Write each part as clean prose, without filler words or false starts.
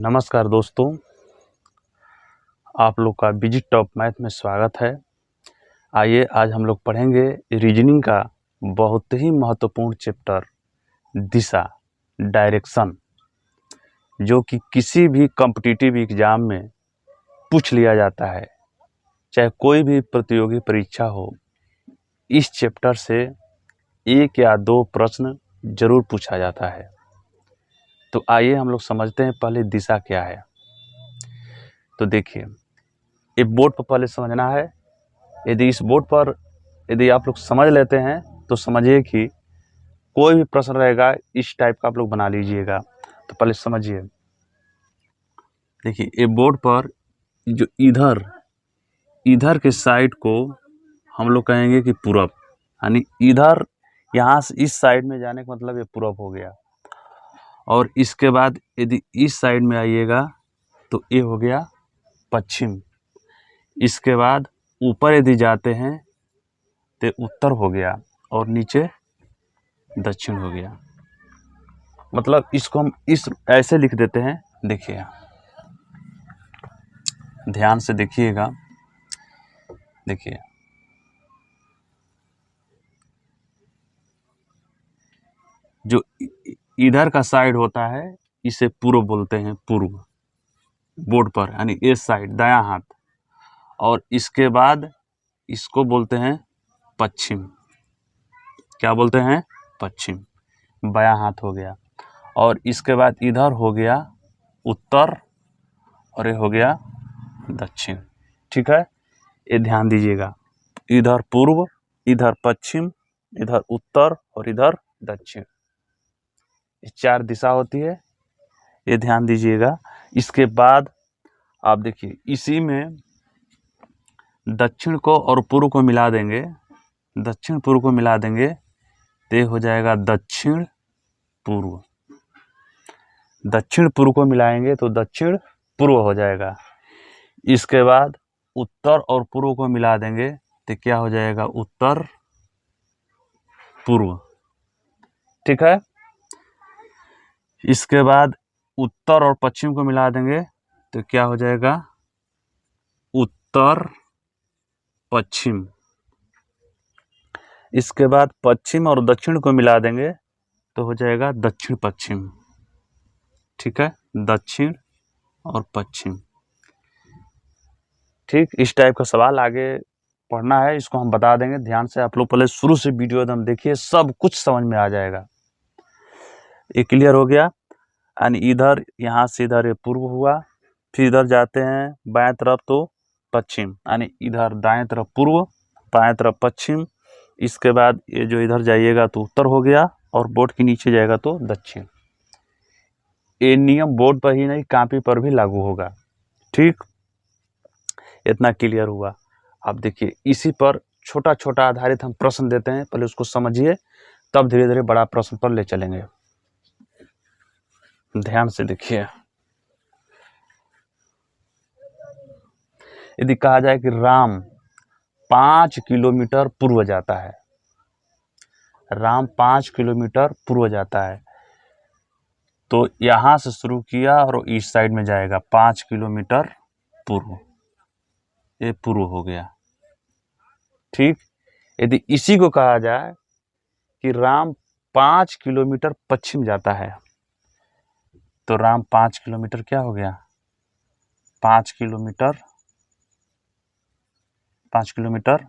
नमस्कार दोस्तों, आप लोग का बिजी टॉप मैथ में स्वागत है। आइए आज हम लोग पढ़ेंगे रीजनिंग का बहुत ही महत्वपूर्ण चैप्टर दिशा, डायरेक्शन, जो कि किसी भी कॉम्पिटिटिव एग्जाम में पूछ लिया जाता है। चाहे कोई भी प्रतियोगी परीक्षा हो, इस चैप्टर से एक या दो प्रश्न जरूर पूछा जाता है। तो आइए हम लोग समझते हैं पहले दिशा क्या है। तो देखिए, ये बोर्ड पर पहले समझना है। यदि इस बोर्ड पर यदि आप लोग समझ लेते हैं तो समझिए कि कोई भी प्रश्न रहेगा इस टाइप का आप लोग बना लीजिएगा। तो पहले समझिए, देखिए ये बोर्ड पर जो इधर के साइड को हम लोग कहेंगे कि पूरब, यानी इधर यहाँ से इस साइड में जाने का मतलब ये पूरब हो गया। और इसके बाद यदि इस साइड में आइएगा तो ये हो गया पश्चिम। इसके बाद ऊपर यदि जाते हैं तो उत्तर हो गया और नीचे दक्षिण हो गया। मतलब इसको हम इस ऐसे लिख देते हैं। देखिए, ध्यान से देखिएगा। देखिए, जो इधर का साइड होता है इसे पूर्व बोलते हैं, पूर्व बोर्ड पर, यानी इस साइड दायां हाथ। और इसके बाद इसको बोलते हैं पश्चिम। क्या बोलते हैं? पश्चिम, बायां हाथ हो गया। और इसके बाद इधर हो गया उत्तर और ये हो गया दक्षिण। ठीक है, ये ध्यान दीजिएगा। इधर पूर्व, इधर पश्चिम, इधर उत्तर और इधर दक्षिण, ये चार दिशा होती है, ये ध्यान दीजिएगा। इसके बाद आप देखिए, इसी में दक्षिण को और पूर्व को मिला देंगे, दक्षिण पूर्व को मिला देंगे तो ये हो जाएगा दक्षिण पूर्व। दक्षिण पूर्व को मिलाएंगे तो दक्षिण पूर्व हो जाएगा। इसके बाद उत्तर और पूर्व को मिला देंगे तो क्या हो जाएगा? उत्तर पूर्व। ठीक है, इसके बाद उत्तर और पश्चिम को मिला देंगे तो क्या हो जाएगा? उत्तर पश्चिम। इसके बाद पश्चिम और दक्षिण को मिला देंगे तो हो जाएगा दक्षिण पश्चिम। ठीक है, दक्षिण और पश्चिम। ठीक, इस टाइप का सवाल आगे पढ़ना है, इसको हम बता देंगे। ध्यान से आप लोग पहले शुरू से वीडियो एकदम देखिए, सब कुछ समझ में आ जाएगा। ये क्लियर हो गया। यानी इधर यहाँ से इधर ये पूर्व हुआ, फिर इधर जाते हैं बाएं तरफ तो पश्चिम, यानी इधर दाएं तरफ पूर्व, बाएं तरफ पश्चिम। इसके बाद ये जो इधर जाइएगा तो उत्तर हो गया और बोर्ड के नीचे जाएगा तो दक्षिण। ये नियम बोर्ड पर ही नहीं, कॉपी पर भी लागू होगा। ठीक, इतना क्लियर हुआ। अब देखिए, इसी पर छोटा छोटा आधारित हम प्रश्न देते हैं, पहले उसको समझिए, तब धीरे धीरे बड़ा प्रश्न पर ले चलेंगे। ध्यान से देखिए, यदि कहा जाए कि राम 5 किलोमीटर पूर्व जाता है, राम 5 किलोमीटर पूर्व जाता है, तो यहां से शुरू किया और इस साइड में जाएगा 5 किलोमीटर पूर्व, ये पूर्व हो गया। ठीक, यदि इसी को कहा जाए कि राम 5 किलोमीटर पश्चिम जाता है, तो राम 5 किलोमीटर क्या हो गया? 5 किलोमीटर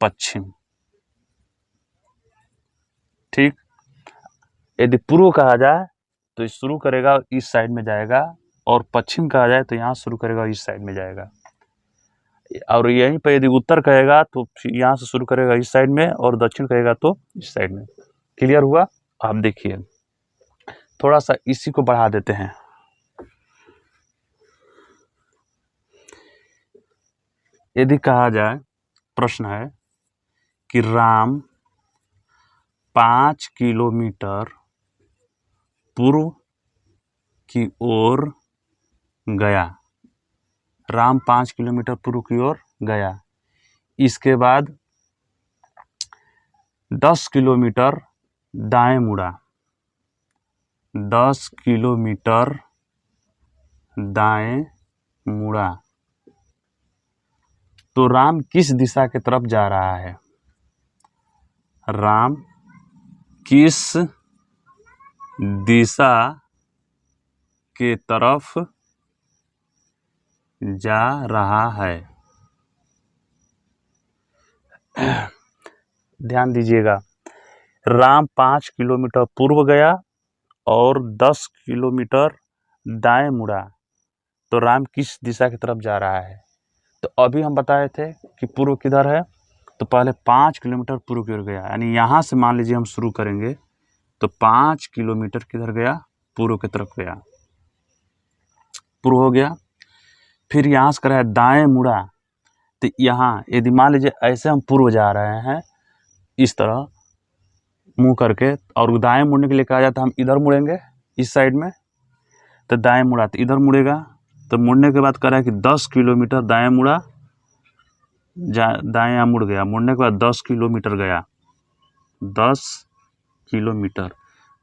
पश्चिम। ठीक, यदि पूर्व कहा जाए तो शुरू करेगा इस साइड में जाएगा, और पश्चिम कहा जाए तो यहाँ शुरू करेगा इस साइड में जाएगा। और यहीं पर यदि उत्तर कहेगा तो यहाँ से शुरू करेगा इस साइड में, और दक्षिण कहेगा तो इस साइड में। क्लियर हुआ? आप देखिए, थोड़ा सा इसी को बढ़ा देते हैं। यदि कहा जाए, प्रश्न है कि राम 5 किलोमीटर पूर्व की ओर गया, राम 5 किलोमीटर पूर्व की ओर गया। इसके बाद 10 किलोमीटर दाएं मुड़ा, 10 किलोमीटर दाएं मुड़ा तो राम किस दिशा की तरफ जा रहा है? राम किस दिशा के तरफ जा रहा है? ध्यान दीजिएगा, राम 5 किलोमीटर पूर्व गया और 10 किलोमीटर दाएं मुड़ा तो राम किस दिशा की तरफ जा रहा है? तो अभी हम बताए थे कि पूर्व किधर है, तो पहले 5 किलोमीटर पूर्व की ओर गया, यानी यहाँ से मान लीजिए हम शुरू करेंगे तो 5 किलोमीटर किधर गया? पूर्व की तरफ गया, पूर्व हो गया। फिर यहाँ से करा है दाएं मुड़ा, तो यहाँ यदि मान लीजिए ऐसे हम पूर्व जा रहे हैं इस तरह मुंह करके, और दाएं मुड़ने के लिए कहा जाता है हम इधर मुड़ेंगे इस साइड में, तो दाएं मुड़ा तो इधर मुड़ेगा, तो मुड़ने के बाद कह रहा है कि 10 किलोमीटर दाएं मुड़ा, दाएं यहाँ मुड़ गया, मुड़ने के बाद 10 किलोमीटर गया, 10 किलोमीटर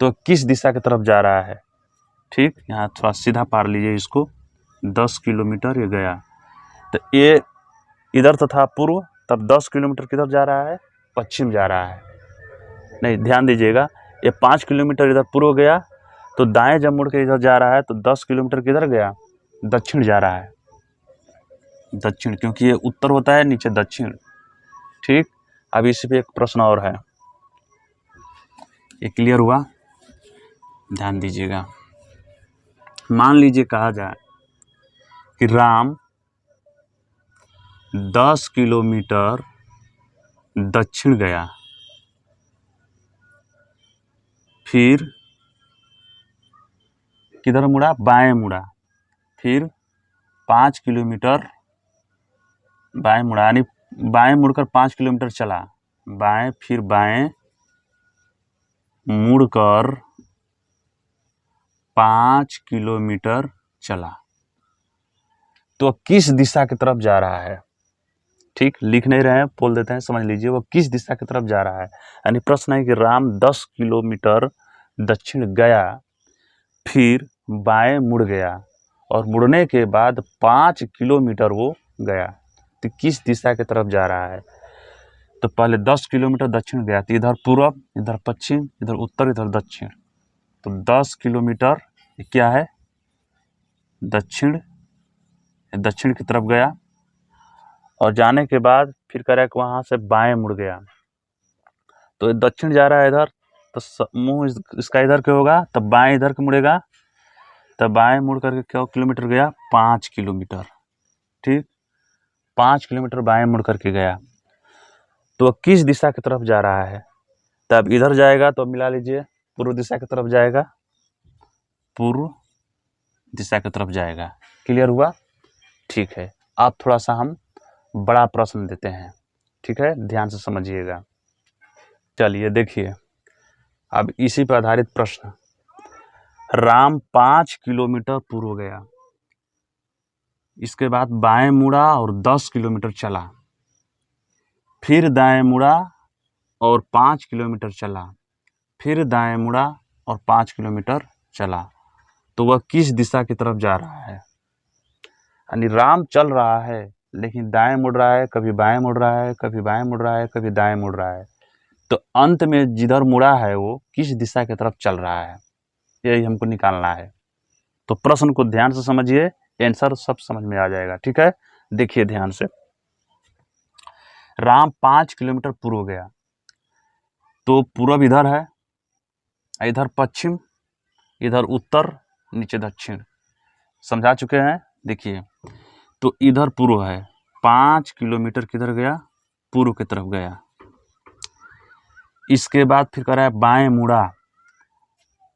तो किस दिशा की तरफ जा रहा है? ठीक, यहाँ थोड़ा सीधा पार लीजिए इसको, 10 किलोमीटर ये गया, तो ये इधर तो था पूर्व, तब 10 किलोमीटर किधर जा रहा है? पश्चिम जा रहा है। नहीं, ध्यान दीजिएगा, ये 5 किलोमीटर इधर पूर्व गया, तो दाएं जब मुड़ के इधर जा रहा है तो 10 किलोमीटर किधर गया? दक्षिण जा रहा है, दक्षिण, क्योंकि ये उत्तर होता है, नीचे दक्षिण। ठीक, अब इसी पे एक प्रश्न और है, ये क्लियर हुआ? ध्यान दीजिएगा, मान लीजिए कहा जाए कि राम 10 किलोमीटर दक्षिण गया, फिर किधर मुड़ा? बाएं मुड़ा, फिर 5 किलोमीटर बाएं मुड़ा, यानी बाएं मुड़कर 5 किलोमीटर चला, बाएं, फिर बाएं मुड़कर 5 किलोमीटर चला, तो किस दिशा की तरफ जा रहा है? ठीक, लिख नहीं रहे हैं, बोल देते हैं, समझ लीजिए, वो किस दिशा की तरफ जा रहा है। यानी प्रश्न है कि राम 10 किलोमीटर दक्षिण गया, फिर बाएं मुड़ गया, और मुड़ने के बाद 5 किलोमीटर वो गया, तो किस दिशा की तरफ जा रहा है? तो पहले 10 किलोमीटर दक्षिण गया, तो इधर पूर्व, इधर पश्चिम, इधर उत्तर, इधर दक्षिण, तो 10 किलोमीटर क्या है? दक्षिण, दक्षिण की तरफ गया, और जाने के बाद फिर कह रहा है कि वहाँ से बाएं मुड़ गया, तो दक्षिण जा रहा है इधर, तो मुंह इसका इधर के होगा, तब बाएं इधर के मुड़ेगा, तब बाएं मुड़ करके क्या किलोमीटर गया? 5 किलोमीटर। ठीक, 5 किलोमीटर बाएं मुड़ करके गया, तो किस दिशा की तरफ जा रहा है? तब इधर जाएगा तो मिला लीजिए, पूर्व दिशा की तरफ जाएगा, पूर्व दिशा की तरफ जाएगा। क्लियर हुआ? ठीक है, अब थोड़ा सा हम बड़ा प्रश्न देते हैं, ठीक है, ध्यान से समझिएगा। चलिए देखिए, अब इसी पर आधारित प्रश्न, राम 5 किलोमीटर पूर्व गया, इसके बाद बाएं मुड़ा और 10 किलोमीटर चला, फिर दाएं मुड़ा और 5 किलोमीटर चला, फिर दाएं मुड़ा और 5 किलोमीटर चला, तो वह किस दिशा की तरफ जा रहा है? यानी राम चल रहा है, लेकिन दाएं मुड़ रहा है, कभी बाएं मुड़ रहा है, कभी बाएं मुड़ रहा है, कभी दाएं मुड़ रहा है, तो अंत में जिधर मुड़ा है वो किस दिशा की तरफ चल रहा है, यही हमको निकालना है। तो प्रश्न को ध्यान से समझिए, आंसर सब समझ में आ जाएगा। ठीक है, देखिए ध्यान से, राम 5 किलोमीटर पूर्व गया, तो पूर्व इधर है, इधर पश्चिम, इधर उत्तर, नीचे दक्षिण, समझा चुके हैं। देखिए, तो इधर पूर्व है, 5 किलोमीटर किधर गया? पूर्व की तरफ गया, इसके बाद फिर कह रहा है बाएं मुड़ा,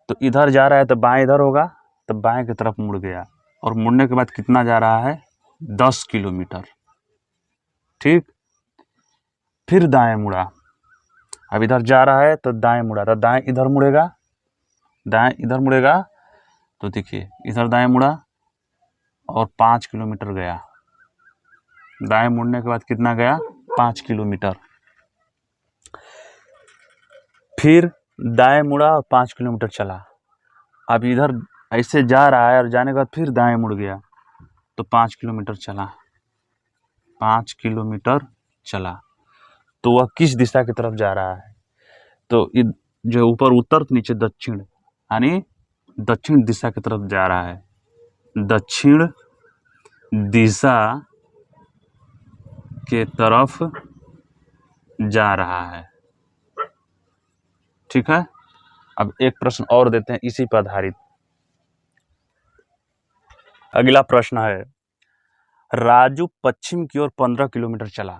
तो इधर जा रहा है तो बाएं इधर होगा, तो बाएं की तरफ मुड़ गया, और मुड़ने के बाद कितना जा रहा है? 10 किलोमीटर। ठीक, फिर दाएं मुड़ा, अब इधर जा रहा है तो दाएं मुड़ा, तो दाएं इधर मुड़ेगा, दाएं इधर मुड़ेगा, तो देखिए इधर दाएं मुड़ा और 5 किलोमीटर गया, दाएं मुड़ने के बाद कितना गया? 5 किलोमीटर, फिर दाएं मुड़ा और 5 किलोमीटर चला, अब इधर ऐसे जा रहा है और जाने के बाद फिर दाएं मुड़ गया तो 5 किलोमीटर चला, 5 किलोमीटर चला तो वह किस दिशा की तरफ जा रहा है? तो जो ऊपर उत्तर तो नीचे दक्षिण, यानी दक्षिण दिशा की तरफ जा रहा है, दक्षिण दिशा के तरफ जा रहा है। ठीक है, अब एक प्रश्न और देते हैं इसी पर आधारित। अगला प्रश्न है, राजू पश्चिम की ओर 15 किलोमीटर चला।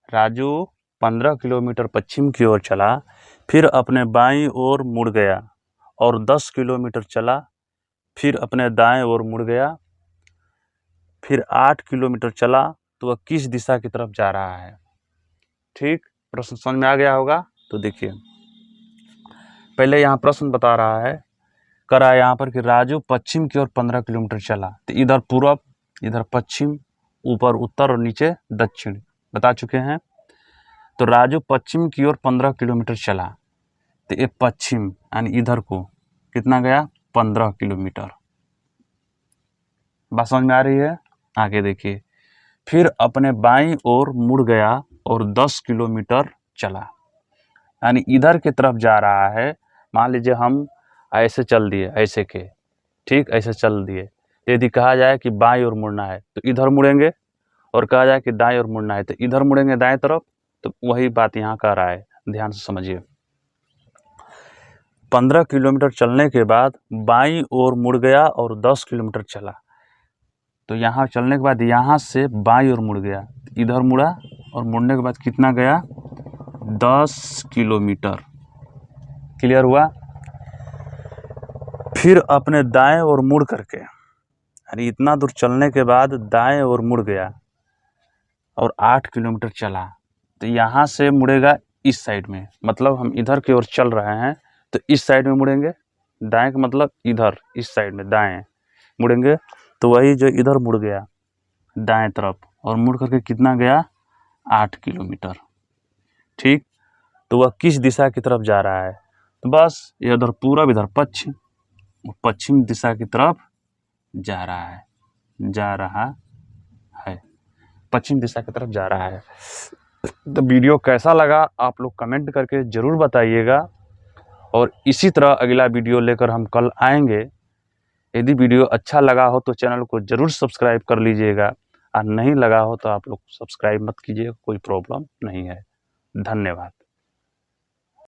राजू 15 किलोमीटर पश्चिम की ओर चला, फिर अपने बाईं ओर मुड़ गया और 10 किलोमीटर चला, फिर अपने दाएं ओर मुड़ गया, फिर 8 किलोमीटर चला तो वह किस दिशा की तरफ जा रहा है? ठीक, प्रश्न समझ में आ गया होगा। तो देखिए, पहले यहाँ प्रश्न बता रहा है, करा यहाँ पर कि राजू पश्चिम की ओर 15 किलोमीटर चला, तो इधर पूरब, इधर पश्चिम, ऊपर उत्तर और नीचे दक्षिण बता चुके हैं। तो राजू पश्चिम की ओर 15 किलोमीटर चला, तो ये पश्चिम यानी इधर को कितना गया? 15 किलोमीटर। बात समझ में आ रही है? आगे देखिए, फिर अपने बाईं ओर मुड़ गया और 10 किलोमीटर चला, यानी इधर की तरफ जा रहा है। मान लीजिए हम ऐसे चल दिए, ऐसे के, ठीक, ऐसे चल दिए, तो यदि कहा जाए कि बाईं ओर मुड़ना है तो इधर मुड़ेंगे, और कहा जाए कि दाएं ओर मुड़ना है तो इधर मुड़ेंगे, दाएं तरफ। तो वही बात यहाँ कर रहा है, ध्यान से समझिए। 15 किलोमीटर चलने के बाद बाईं ओर मुड़ गया और 10 किलोमीटर चला, तो यहाँ चलने के बाद यहाँ से बाईं ओर मुड़ गया, इधर मुड़ा और मुड़ने के बाद कितना गया? 10 किलोमीटर। क्लियर हुआ? फिर अपने दाएं ओर मुड़ करके, यानी इतना दूर चलने के बाद दाएं ओर मुड़ गया और 8 किलोमीटर चला, तो यहाँ से मुड़ेगा इस साइड में, मतलब हम इधर की ओर चल रहे हैं तो इस साइड में मुड़ेंगे। दाएं का मतलब इधर, इस साइड में दाएं मुड़ेंगे, तो वही जो इधर मुड़ गया दाएं तरफ और मुड़ करके कितना गया? 8 किलोमीटर। ठीक, तो वह किस दिशा की तरफ जा रहा है? तो बस ये उधर पूरब, इधर पश्चिम, पश्चिम दिशा की तरफ जा रहा है, पश्चिम दिशा की तरफ जा रहा है। तो वीडियो कैसा लगा आप लोग कमेंट करके ज़रूर बताइएगा, और इसी तरह अगला वीडियो लेकर हम कल आएंगे। यदि वीडियो अच्छा लगा हो तो चैनल को ज़रूर सब्सक्राइब कर लीजिएगा, और नहीं लगा हो तो आप लोग सब्सक्राइब मत कीजिएगा, कोई प्रॉब्लम नहीं है। धन्यवाद।